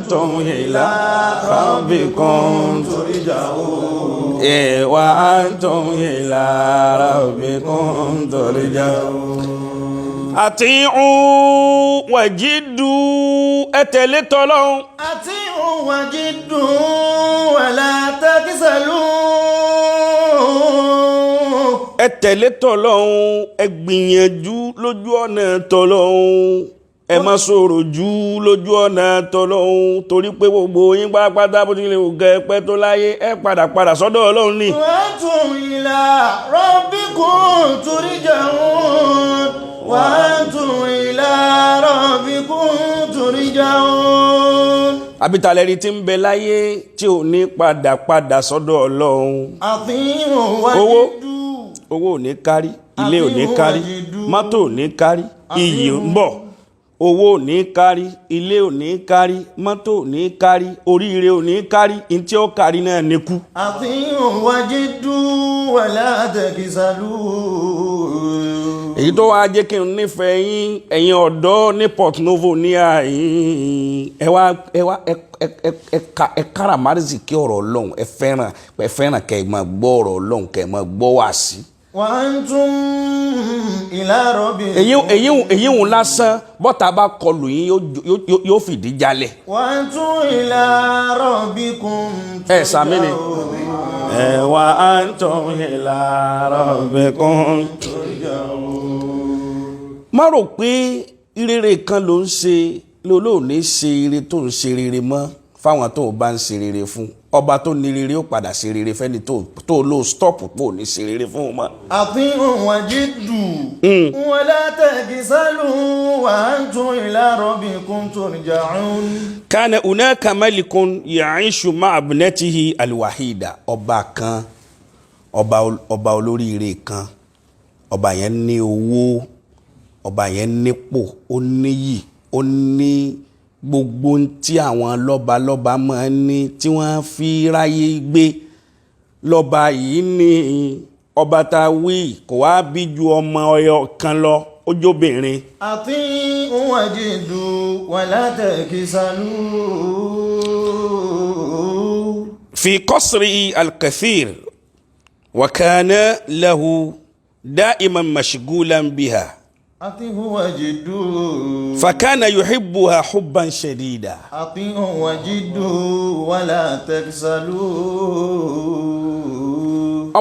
أنتم إلى ربكم ترجعون وأنتم إلى ربكم ترجعون أطيعوا وجدوا أتلتلون أطيعوا وجدوا ولا تكسلوا أتلتلون أgbìyànjú lójú ọ̀nà tọlọ́hun ẹ má sọ̀rọ̀ jù lójú ọ̀nà tọlọ́hun torí pé gbogbo yín pátápátá bó tilẹ̀ wù gẹ́ pẹ́ tó láyé ẹ padà sọ́dọ̀ Ọlọ́run ni. وأنتم إلى ربكم ترجعون وأنتم إلى ربكم ترجعون. àbítalẹ́rí tí ń bẹ láyé tí ò ní padà sọ́dọ̀ Ọlọ́run. أطيعوا وجدوا owó ò ní kárí, ilé ò ní kárí, mọ́tò ò ní kárí, iyì ń bọ̀. owó ò ní kárí, ilé ò ní kárí, mọ́tò ò ní kárí, oríire ò ní kárí, ntí ó kárí náà ní kú. أطيعوا وجدوا ولا تكسلوا. èyí tó wá jẹ́ kí n nífẹ̀ẹ́ yín ẹ̀yin ọ̀dọ́ ní Port Novo ní àyín ẹ káràmárìsì kí ọ̀rọ̀ Ọlọ́run ẹ fẹ́ràn kẹ́ ẹ máa gbọ́ ọ̀rọ̀ Ọlọ́run kẹ́ ẹ máa gbọ́ wá sí. وأنتم إلى ربكم. èyí ń lásán bọ́tà bá kọlù yín yóò fìdí jalẹ̀. وأنتم إلى ربكم ẹ sàmì ni. وأنتم إلى ربكم má rò pé rere kan ló ń ṣe lólóòní ṣe ire tó ń ṣe rere mọ́ fáwọn tó bá ń ṣe rere fún ọba tó ní rere ó padà ṣe rere fẹ́ni tó ló stop pò ní ṣe rere fún ọmọ. أطيعوا وجدوا ولا تكسلوا وأنتم إلى ربكم ترجعون. كان هناك ملك يعيش مع ابنته الوحيدة ọba kan ọba olóríire kan ọba yẹn ní owó ọba yẹn nípò ó níyì ó ní gbogbo tí àwọn lọ́balọ́ba máa ń ní tí wọ́n fi ráyé gbé lọ́ba yìí ní ọba tá a wí kò wá bí ju ọmọ ọyọ kan lọ ó jóbìnrin. أطيعوا وجدوا ولا تكسلوا. في قصره الكثير وكان له دائما مشغولا بها. أطيعوا وجدوا. فكان يحبها حبا شديدا. أطيعوا وجدوا ولا تكسلوا.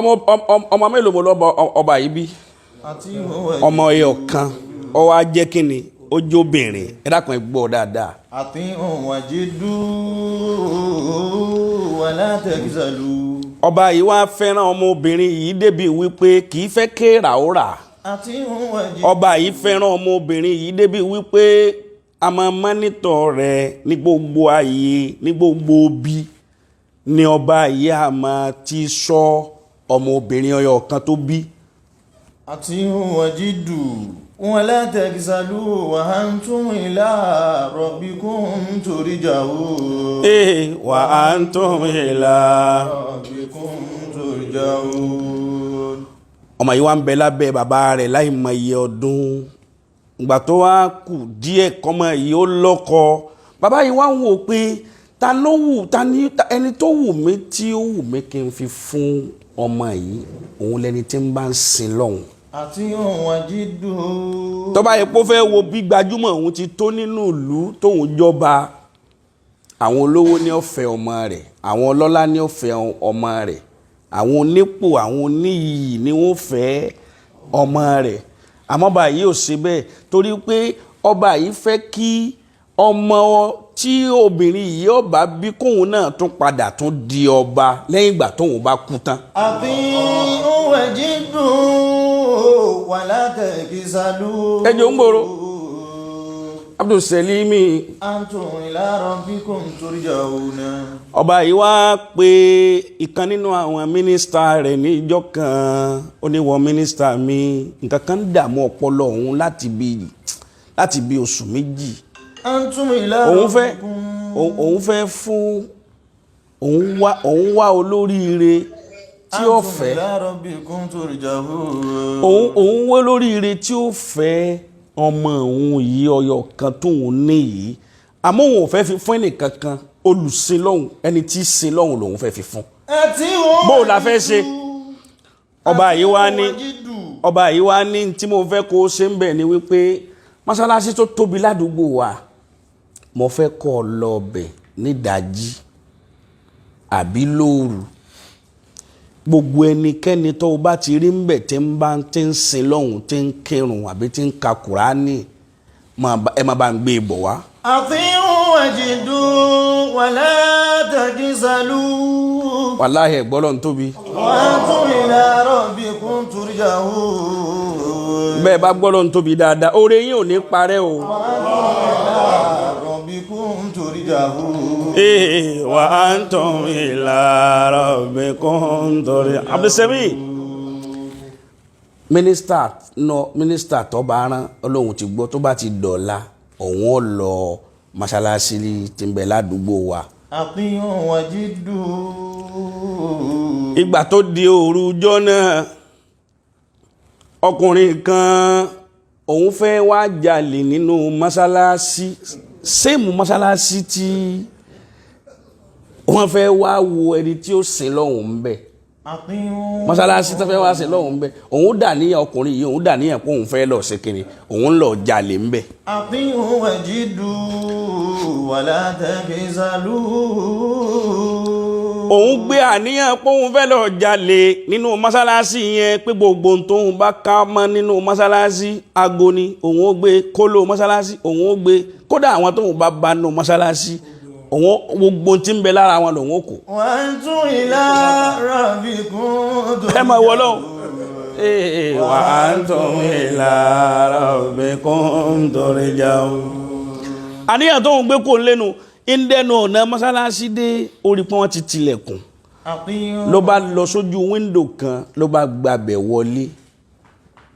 ọmọ mélòó mo lọ́ba ọba yìí bí ọmọ ẹyọ kan ó wá jẹ́ kínni ó jóbìnrin ẹ dákun ẹ gbọ́ dáadáa. أطيعوا وجدوا ولا تكسلوا. ọba yìí wá fẹ́ràn ọmọbìnrin yìí débi wípé kì í fẹ́ kéèrà ó rà. ọba yìí fẹ́ràn ọmọbìnrin yìí débi wípé a máa mánítọ̀ rẹ̀ ní gbogbo ayé ní gbogbo bí ni ọba yìí a máa ti sọ ọmọbìnrin ọyọ kan tó bí. أطيعوا وجدوا ولا تكسلوا وأنتم إلى ربكم ترجعون. وأنتم إلى ربكم ترجعون. ọmọ yìí wá ń bẹ lábẹ́ bàbá rẹ̀ láì mọ iye ọdún ìgbà tó wá kù díẹ̀ kọ́mọ yìí ó lọ́kọ bàbá yìí wá ń wò pé ta ni ẹni tó wù mí tí ó wù mí kí n fi fún ọmọ yìí òun lẹni tí ń bá ń sin lọ́hùn. أطيعوا وجدوا. tó bá yẹ kó fẹ́ wo bí gbajúmọ̀ òun ti tó nínú ìlú tóun jọba àwọn olówó ní ó fẹ́ ọmọ rẹ̀ àwọn ọlọ́lá ní ó fẹ́ ọmọ rẹ̀ àwọn onípò àwọn oníyì ni wọ́n fẹ́ ọmọ rẹ̀ àmọ́ ọba yìí ò ṣe bẹ́ẹ̀ torí pé ọba yìí fẹ́ kí ọmọ tí obìnrin yìí ọba bí kóun náà tún padà tún di ọba lẹ́yìn ìgbà tóun bá kú tán. أطيعوا وجدوا ولا تكسلوا. ẹjọ́ ń gbòòrò Abdul Salimi. أنتم إلى ربكم ترجعون. ọba yìí wá pé ìkan nínú àwọn mínísítà rẹ̀ ní ìjọ kan ó ní wọ́n mínísítà mi nǹkan kan dààmú ọpọlọ òun láti bí oṣù méjì. أنتم إلى ربكم. òun fẹ́ fún òun wá olóríire tí ó fẹ́. أنتم إلى ربكم ترجعون. òun wá olóríire tí ó fẹ́ ọmọ òun yìí ọyọ kan tóun ní yìí àmọ́ òun ò fẹ́ fi fún ẹnì kankan olùsìn lọ́hùn ẹni tí sin lọ́hùn lòun fẹ́ fi fún. bó la fẹ́ ṣe ọba yìí wá ní tí mo fẹ́ kó ṣe ń bẹ̀ ni wípé mọ́sálásí tó tóbi ládùúgbò wa mo fẹ́ kó o lọ bẹ̀ nídàájí àbí lóru gbogbo ẹnikẹ́ni tó o bá ti rí ń bẹ̀ tí ń bá ti ń sin lọ́hùn tí ń kírun àbí tí ń ka Kùránì ẹ má bá ń gbé bọ̀ wá. àfihàn àjìdú wàlá tàkísàlú. wàláhì ẹ̀gbọ́lọ̀ ń tóbi. wọ́n tún ila rabbikum turja'un. bẹ́ẹ̀ bá gbọ́lọ̀ ń tóbi dáadáa oore yín ò ní parẹ́ o. wọ́n tún ila rabbikum turja'un. wa antum ila rabbikum turja'un. Abdulsami mínísítà tó bá rán Ọlọ́run ti gbọ́ tó bá ti dọ̀la òun ò lọ mọ́ṣáláṣí tí ń bẹ ládùúgbò wa. àfihàn àjìdú. ìgbà tó di òru ọjọ́ náà ọkùnrin kan òun fẹ́ wá jalè nínú mọ́ṣáláṣí sẹ́ẹ̀mù mọ́ṣáláṣí tí wọ́n fẹ́ wá wo ẹni tí ó sìn lọ́hùn ń bẹ̀ mọ́ṣáláṣí tó fẹ́ wá sìn lọ́hùn ń bẹ̀ òun dà níyàn ọkùnrin yìí òun dà níyàn pé òun fẹ́ lọ ṣe kiri òun lọ jalè ń bẹ̀. àfihàn àjìdú wàlá tàkísàlú. òun gbé àníyàn pé òun fẹ́ lọ jalè nínú mọ́ṣáláṣí yẹn pé gbogbo tóun bá ká mọ́ nínú mọ́ṣáláṣí aago ni òun ó gbé kóló mọ́ṣáláṣí òun ó gbé kódà àwọn tóun bá nínú mọ́ṣáláṣí òun gbogbo tí ń bẹ lára wọn lòun ó kó. wọ́n tún ila rabbikum turja'un. ẹ máa wọ lọ́wọ́ wa antum ila rabbikum turja'un. àníyàn tóun gbé kó lẹ́nu ìdẹ́nu ọ̀nà mọ́sálásí dé orí pọ́n ti tilẹ̀kùn ló bá lọ sójú wíńdò kan ló bá gbàbẹ̀ wọlé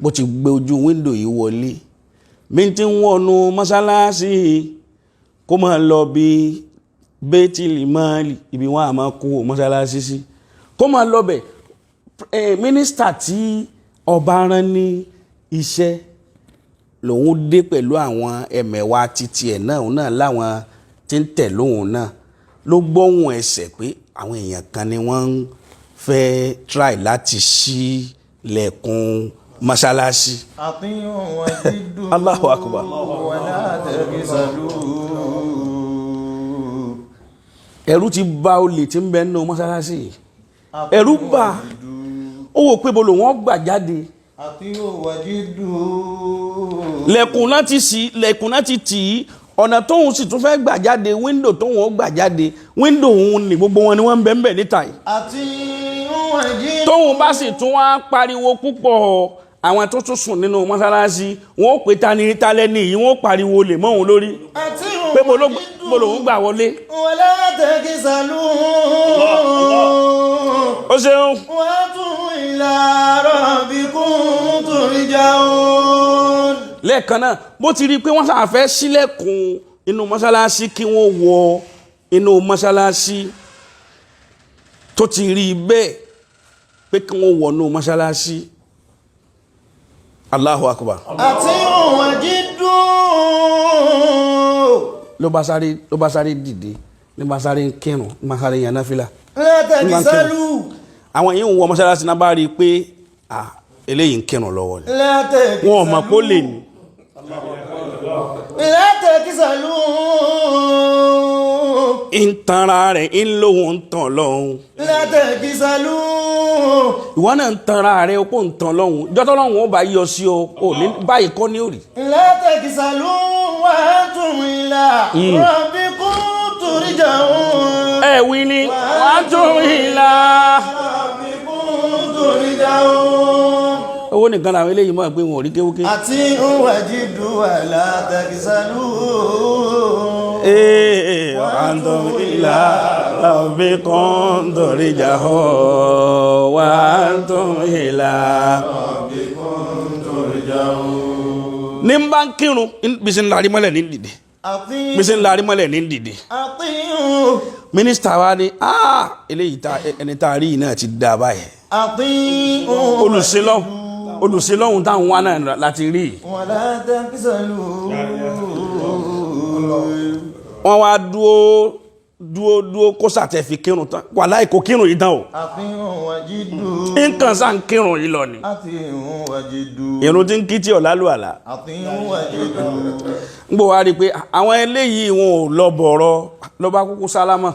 bó ti gbé ojú wíńdò yìí wọlé bí ti ń wọnú mọ́sálásí kó máa lọ bí bẹ́tìlì máàlì ibi wọn a máa kó mọ́sálásí sí kó máa lọ bẹ̀ mínísítà tí ọba rán ní iṣẹ́ lòun dé pẹ̀lú àwọn ẹ̀mẹ̀wà títí ẹ̀ náà láwọn tí ń tẹ̀ lóhùn náà ló gbóhùn ẹsẹ̀ pé àwọn èèyàn kan ni wọ́n ń fẹ́ try láti ṣí lẹ̀kùn mọ́ṣáláṣí. àfihàn àjìdú Allahu Akbar. wàlá tàkísàlú. ẹ̀rù ti bà olè tí ń bẹ nínú mọ́ṣáláṣí ẹ̀rù bà ó wò pé bolo wọn gbà jáde. àfihàn àjìdú. lẹ̀kùn láti tì í ọ̀nà tóun sì tún fẹ́ gbà jáde wíńdò tóun ó gbà jáde wíńdò òun ni gbogbo wọn ni wọ́n ń bẹ ń bẹ níta yìí. àfihàn àjìdú. tóun bá sì tún wá pariwo púpọ̀ àwọn tó tún sùn nínú mọ́sálásí wọn ó pè tani tálẹ́ni yìí wọn ó pariwo lè mọ́ òun lórí pé mo lòun gbà wọlé. wala tàkísàlú. ó ṣeun. wa tún ila rabbikum turja'un. lẹ́ẹ̀kan náà bó ti rí i pé wọ́n ṣàfẹ́ sílẹ̀kùn inú mọ́sálásí kí wọ́n wọ inú mọ́sálásí tó ti rí i bẹ́ẹ̀ pé kí wọ́n wọ inú mọ́sálásí. Allahu Akbar. àfihàn àjìdú. ló bá sáré dìde ló bá sáré kírun ló bá sáré yan náfìlà. la tàkísàlú. àwọn yìí ń wọ mọ́sálásí náà bá rí i pé eléyìí ń kírun lọ́wọ́ ni la tàkísàlú. wọn ò mọ̀ pé ó lè ní. la tàkísàlú. ń tanra rẹ̀ ń lóhun ń tàn lọ́hun. la tàkísàlú. ìwọ náà ń tanra rẹ̀ ó kó ń tàn lọ́hun jọ́tọ́ lọ́hun ó bá yọ sí ọ ní báyìí kọ́ ní òrì. la tàkísàlú wa antum ila rabbikum turja'un. ẹ wí ni wàá tún ìlà. rabbikum turja'un. owó nìkan làwọn eléyìí mọ̀ pé wọn ò rí kéwúké. àfihàn àjìdú wala tàkísàlú. wàá tún ìlà rabbikum turja'un wàá tún ìlà. ní n bá ń kírun bísí ń larí mọ́lẹ̀ ní dìde bísí ń larí mọ́lẹ̀ ní dìde. mínísítà wa ni eléyìí ẹni tá a rí náà ti dá báyìí. olùsílọ́hún táwọn wá náà láti rí. wala tàkísàlú. wọ́n wá dúó kó sàtẹ́ fi kírun tán wàláhì kò kírun yìí tán o. nǹkan sá ń kírun yìí lọ ni. irun tí ń kí tí ọ̀la lù àlà. ń gbọ́ wá rí i pé àwọn eléyìí wọn ò lọ bọ̀rọ̀ ló bá kúkú sálámà.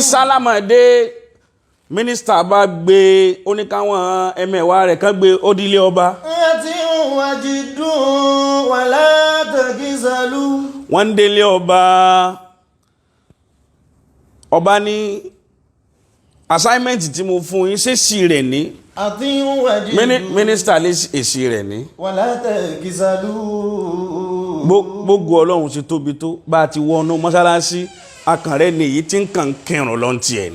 sálámà dé mínísítà bá gbé oníkáwọn ẹmẹ̀wà rẹ̀ kan gbé ó dílé ọba. wọ́n ń délé ọba. Ọba ní assignment tí mo fún yín ṣe sí rẹ̀ ní mínísítà lè èsì rẹ̀ ní gbogbo ọlọ́run ti tóbi tó bá ti wọnú mọ́sálásí akànrẹ́ ní èyí tí ń kàn kírun lọ ti ẹ̀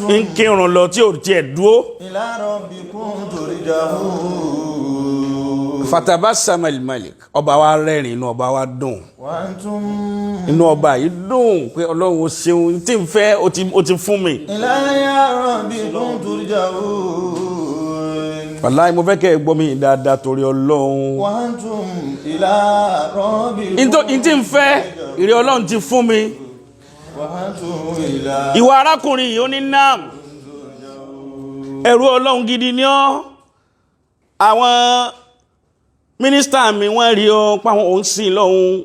ní ń kírun lọ tí ò tí ẹ̀ dúó Fatabassama al-Malik ọba wa rẹ́rìn inú ọba wa dùn inú ọba yìí dùn pé ọlọ́run ó ṣeun tí ń fẹ́ ó ti fún mi. Wàláhì mo fẹ́ kẹ́ ẹ gbọ́ mi dáadáa torí ọlọ́run in tí ń fẹ́ ìrẹ́ ọlọ́run ti fún mi. Ìwà arákùnrin yìí ó ní nam ẹ̀rù ọlọ́run gidi ni ọ́. Àwọn mínísítà mi wọ́n rí ọ páwọn òun sìn lọ́hun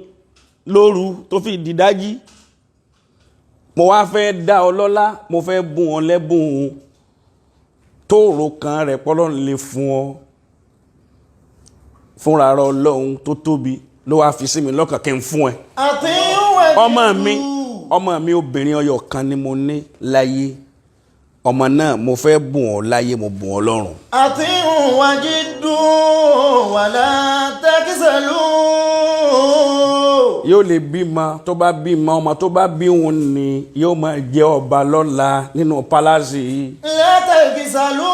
lóru tó fi dìdájí. Mo wá fẹ́ dá ọ lọ́lá, mo fẹ́ bùn ọ lẹ́bùn tóòrò kan rẹ̀ pọ́lọ́run lè fún ọ. Fúnra rẹ̀ ọlọ́run tó tóbi ló wá fi sí mi lọ́kàn kí n fún ẹ. Ọmọ mi obìnrin ọyọ kan ni mo ní láyé. Ọmọ náà mo fẹ́ bùn ọ láyé, mo bùn ọ lọ́run. Wajidu wala takisalu. Yóò lè bímọ tó bá bímọ ọmọ tó bá bí òun ni yóò máa jẹ ọba lọ́la nínú pálásì yìí. La takisalu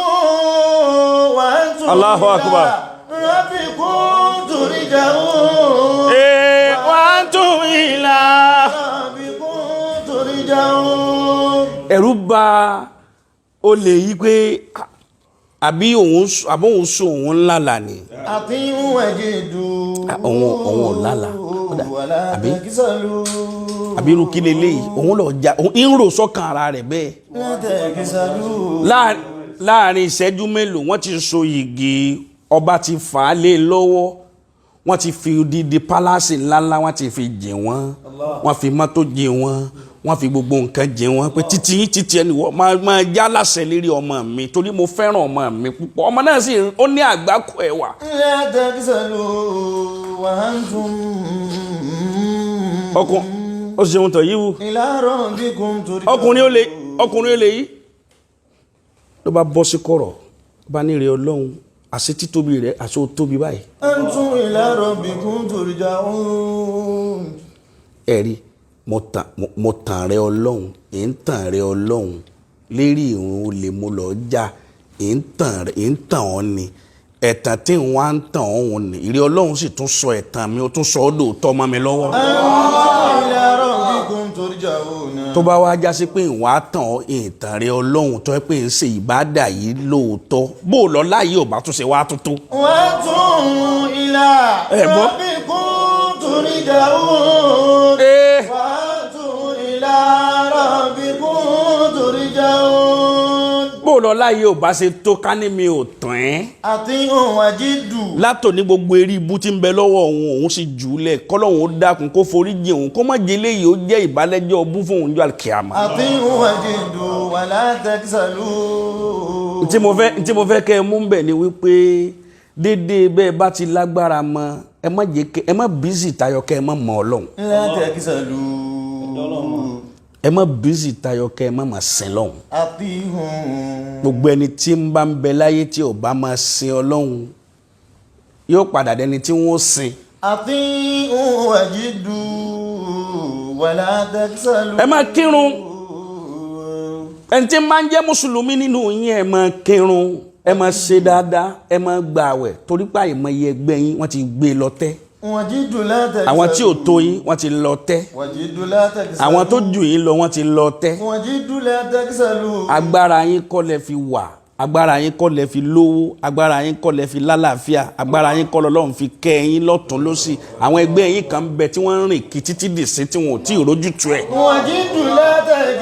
wa antum Allahu Akbar. rabbikum turja'un. Wa antum ila rabbikum turja'un. Ẹ̀rù bà ó lè yí pé àbí òun sùn òun ńlá ni. Wajidu òun lálà àbí irú kí leléyìí òun lọ já òun ń rò sọ́kàn ara rẹ̀ bẹ́ẹ̀. Láàrin ìṣẹ́jú mélòó wọ́n ti so yìgì ọba ti fà á lé lọ́wọ́ wọ́n ti fi odidi pálásì ńláńlá wọ́n ti fi jẹ wọ́n fi mọ́tò jẹ wọ́n fi gbogbo nǹkan jẹ wọ́n pé títí ẹni wọ́n máa já láṣẹ lérí ọmọ mi torí mo fẹ́ràn ọmọ mi púpọ̀. Ọmọ náà sì ó ní àgbákò ẹwà. Ó ṣe ohun tọ̀ yíwú ọkùnrin ó lè yí ló bá bọ́ sí kọ̀rọ̀ bá ní rẹ̀ ọlọ́run àṣẹ títóbi rẹ̀ àṣẹ ó tóbi báyìí. Antum ila rabbikum turja'un. Ẹ̀rí mo tàn rẹ ọlọ́run èyí ń tàn rẹ ọlọ́run lérí ìrun olè mo lọ jà èyí ń tàn ọ́ ni ẹ̀tàn tí ń wá ń tàn ọ́ ni ìrẹ́ ọlọ́run sì tún sọ ẹ̀tàn mi ó tún sọ ọ́ dòótọ́ mọ́ mi lọ́wọ́. Ila rabbikum turja'un. Tó bá wá já sí pé ìwà tàn ọ́ ìtàn rẹ ọlọ́run tó ẹ pé ń ṣe ìbádà yìí lóòótọ́ bó lọ láyé ò bá tún ṣe wá tuntun. Wa antum ila rabbikum turja'un. Bó lọ láyé ò bá ṣe tó ká ní mi ò tàn ẹ́. Wajidu. Látò ní gbogbo eré ibú tí ń bẹ lọ́wọ́ òun sì jùlẹ̀ kọ́lọ́hún ó dákun kó forí jì òun kó má jẹ eléyìí ó jẹ́ ìbálẹ́jọ́ bú fún òun jọ àkíyàmá. Wajidu wala takisalu. Tí mo fẹ́ kẹ́ ẹ mú bẹ̀ ni wípé dédé bẹ́ẹ̀ bá ti lágbára mọ́ ẹ má bísí tayọ kẹ́ ẹ má mọ ọlọ́run. La takisalu. Ẹ má bísí tayọ kẹ́ ẹ má máa sin lọ́hùn. Gbogbo ẹni tí ń bá ń bẹ láyé tí ò bá máa sin ọlọ́hun yóò padà dẹni tí wọ́n sin. Wajidu wala takisalu. Ẹ máa kírun ẹni tí máa ń jẹ́ mùsùlùmí nínú yín ẹ máa kírun ẹ máa ṣe dáadáa ẹ máa gbààwẹ̀ torí pé àìmọye ẹgbẹ́ yín wọ́n ti gbé lọ tẹ́. Àwọn tí ò tó yín wọ́n ti lọ tẹ́. Àwọn tó jù yín lọ wọ́n ti lọ tẹ́. Agbára yín kọ́ lẹ fi wà agbára yín kọ́ lẹ fi lówó, agbára yín kọ́ lẹ fi lálàáfíà, agbára yín kọ́ lọ́lọ́run fi kẹ́ yín lọ́tún lọ́sì. àwọn ẹgbẹ́ yín kan bẹ tí wọ́n ń rìn kí títí dìsín tí wọn ò tí ì rójútu ẹ̀. wàjídù látàrí